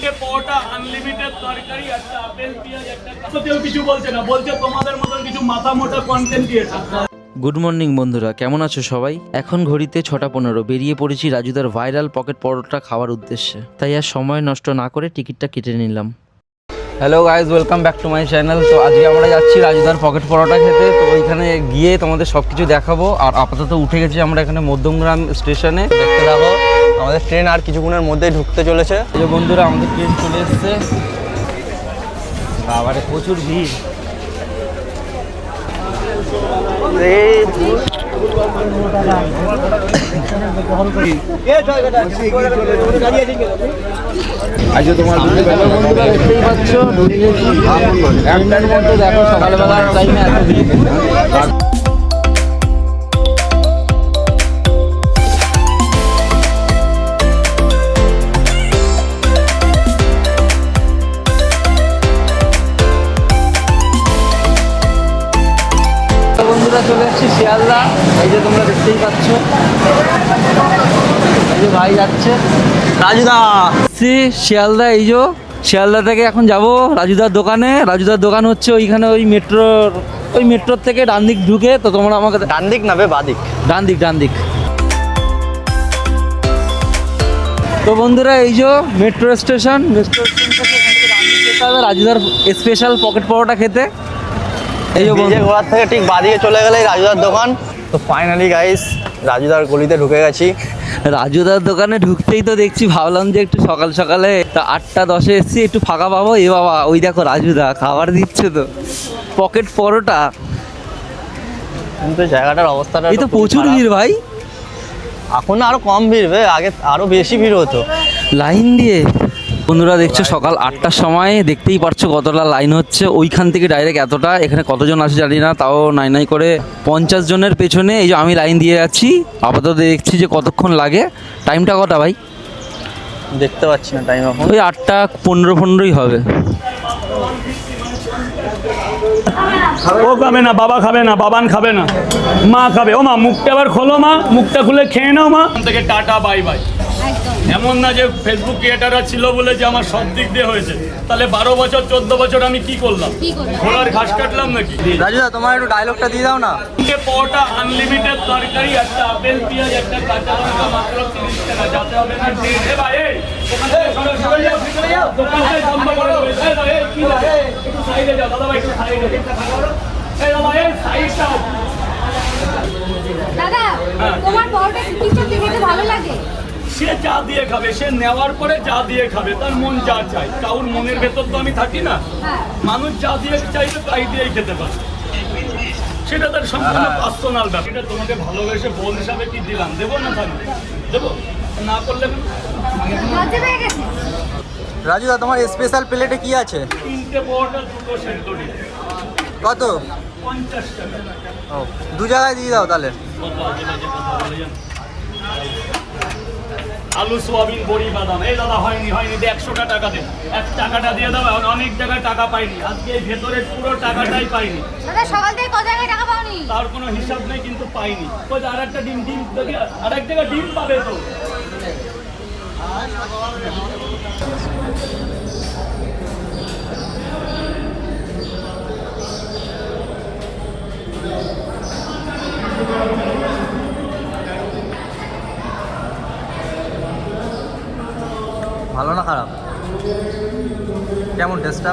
তিনটে পরোটা, আনলিমিটেড তরকারি, একটা আপেল পেঁয়াজ, একটা কেউ কিছু বলছে না, বলছে তোমাদের মতন কিছু মাথা মোটা কন্টেন্ট ক্রিয়েটর। গুড মর্নিং বন্ধুরা, কেমন আছো সবাই? এখন ঘড়িতে 6:15, বেরিয়ে পড়েছি রাজুদার ভাইরাল পকেট পরোটা খাওয়ার উদ্দেশ্যে। তাই আর সময় নষ্ট না করে টিকিটটা কেটে নিলাম। Hello guys, welcome back to my channel. তো আজকে আমরা যাচ্ছি রাজুদার পকেট পরোটা খেতে। তো ওইখানে গিয়ে তোমাদের সব কিছু দেখাবো। আর আপাতত উঠে গেছি আমরা এখানে মধ্যমগ্রাম স্টেশনে। দেখতে থাকো, আমাদের ট্রেন আর কিছুক্ষণের মধ্যেই ঢুকতে চলেছে। এই যে বন্ধুরা, আমাদের ট্রেন চলে এসছে। বাবারে প্রচুর ভিড়। আজ তোমার বন্ধুরা দেখতেই পাচ্ছ, একটার মধ্যে দেখো সকালবেলার টাইমে এত ভিড়। বন্ধুরা চলে এসেছি শিয়ালদা। এই যে তোমরা দেখতেই পাচ্ছ, এই যে ভাই যাচ্ছে রাজুদা শিয়ালদা। এই যে শিয়ালদা থেকে এখন যাব রাজুদার দোকানে। রাজুদার দোকান হচ্ছে ওইখানে, ওই মেট্রোর থেকে ডান দিক ঢুকে। তো তোমরা আমাকে ডান দিক না বে বাদিক, ডান দিক। তো বন্ধুরা এই যে মেট্রো স্টেশন থেকে ডান দিক যেতে হবে রাজুদার স্পেশাল পকেট পরোটা খেতে। এই যে ঘোড়ার থেকে ঠিক বাদিকে চলে গেলে রাজুদার দোকান। তো ফাইনালি গাইস রাজুদার গলিতে ঢুকে গেছি। রাজুদার দোকানে ঢুকতেই তো দেখছি, ভাবলাম যে একটু সকালে 8:10 এসেছি, একটু ফাঁকা পাবো। এ বাবা, ওই দেখো রাজুদা খাবার দিচ্ছে তো পকেট পরোটা। কিন্তু জায়গাটার অবস্থাটা এই তো প্রচুর ভিড় ভাই। এখন আরো কম ভিড় বে, আগে আরো বেশি ভিড় হতো লাইন দিয়ে। বন্ধুরা দেখছো, সকাল 8টার সময় দেখতেই পারছো কতটা লাইন হচ্ছে। ওইখান থেকে ডাইরেক্ট এতটা, এখানে কতজন আসে জানি না, তাও নাই করে 50 জনের পেছনে এই যে আমি লাইন দিয়ে যাচ্ছি। আপাতত দেখছি যে কতক্ষণ লাগে। টাইমটা কটা ভাই? দেখতে পাচ্ছি না টাইম এখন। ওই 8:15 হবে। ও খাবে না, বাবা খাবে না, বাবান খাবে না, মা খাবে। ও মা, মুখটা আবার খোলো মা, মুখটা খুলে খেয়ে নাও মা। থেকে টাটা বাই বাই। এমন না যে ফেসবুক ক্রিয়েটাররা ছিল বলে যে আমার সব দিক দিয়ে হয়েছে। তাহলে 12 বছর 14 বছর আমি কি করলাম? ঘোড়ার ঘাস কাটলাম নাকি? রাজুদা তোমার একটু ডায়লগটা দিয়ে দাও না। তিনটে পরোটা, আনলিমিটেড তরকারি, একটা আপেল পেঁয়াজ, একটা কাঁচা লঙ্কা, মাত্র 30 টাকা। যাতে হবে না ট্রেনে ভাই। ওখান থেকে সরে যাও, দোকানটাই বন্ধ করে দেবে। কি লাগে? একটু সাইডে যাও দাদা ভাই, একটু সাইডে। এই দাদা, এই সাইডটা। দাদা, তোমার পরোটা সিস্টেম দেখতে ভালো লাগে। সে যা দিয়ে খাবে, সে নেওয়ার পরে যা দিয়ে খাবে, তার মন যা চায়। কারোর মনের ভেতর তো আমি থাকি না। মানুষ যা দিয়ে চাইবে তাই দিয়েই খেতে পারে, সেটা তার সম্পূর্ণ পার্সোনাল ব্যাপার। এটা তোমাকে ভালোবেসে বোন হিসাবে কি দিলাম, দেবো না? থাকবে দেবো না, করলে রাজুদা তোমার স্পেশাল প্লেটে কি আছে? তিনটে পরোটা, দুটো সেদ্ধ ডিম। কত? 50 টাকা। ও, দু জায়গায় দিয়ে দাও তাহলে। আলু, সোয়াবিন, বড়ি, বাদাম। এই দাদা হয়নি 100টা টাকা দেন। 1 টাকাটা দিয়ে দাও। অনেক জায়গায় টাকা পাইনি, আজকে এই ভেতরের পুরো টাকাটাই পাইনি। দাদা, সকাল থেকে কত জায়গায় টাকা পাওনি? তার কোনো হিসাব নেই, কিন্তু পাইনি। ওই আর একটা ডিম আর এক জায়গায় ডিম পাবে তো। ভালো না খারাপ? কেমন টেস্টটা?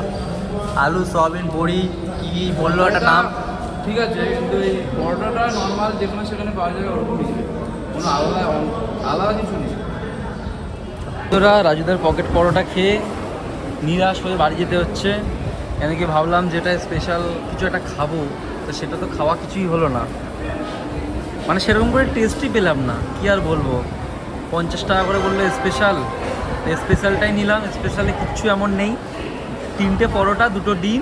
আলু, সয়াবিন, বড়ি, কি বললো একটা নাম? ঠিক আছে, কিন্তু এই পরোটাটা নর্মাল যেখানে সেখানে পাওয়া যাবে ওরকমই, কোনো আলাদা কিছু নেই। তোরা রাজুদার পকেট পরোটা খেয়ে নিরাশ হয়ে বাড়ি যেতে হচ্ছে। এনেকে ভাবলাম যেটা স্পেশাল কিছু একটা খাবো, তো সেটা তো খাওয়া কিছুই হলো না। মানে সেরকম করে টেস্টই পেলাম না, কি আর বলবো। 50 টাকা করে বললো স্পেশালটাই নিলাম। স্পেশালে কিচ্ছু এমন নেই, 3টে পরোটা, 2টো ডিম,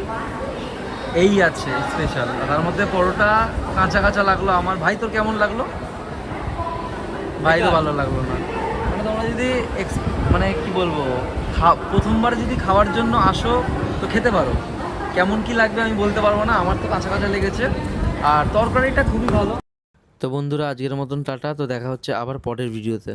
এই আছে স্পেশাল। তার মধ্যে পরোটা কাঁচা লাগলো আমার। ভাই তোর কেমন লাগলো? ভাই তো ভালো লাগলো না। মানে তোমরা যদি মানে কি বলবো, প্রথমবার যদি খাওয়ার জন্য আসো তো খেতে পারো। কেমন কি লাগবে আমি বলতে পারবো না, আমার তো কাঁচা লেগেছে। আর তরকারিটা খুবই ভালো। তো বন্ধুরা, আজকের মতন টাটা। তো দেখা হচ্ছে আবার পরের ভিডিওতে।